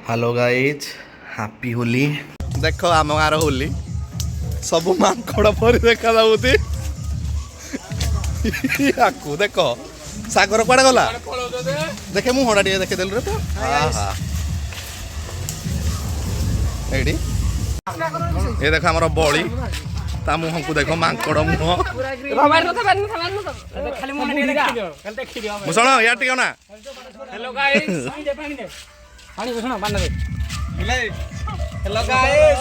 Hello guys happy Holi. देख आम गाँव होली सब मांकड़ परी देखा जाऊँगी। देख सागर कुआड़े गला देखे मुहटा टे देखीदेलु रे तो ये देख आम बड़ी ता मुह को देख मांकड़ मुह मुसण यार टिक ना हेलो गाइस पानी बुझना बांध दे हेलो गाइस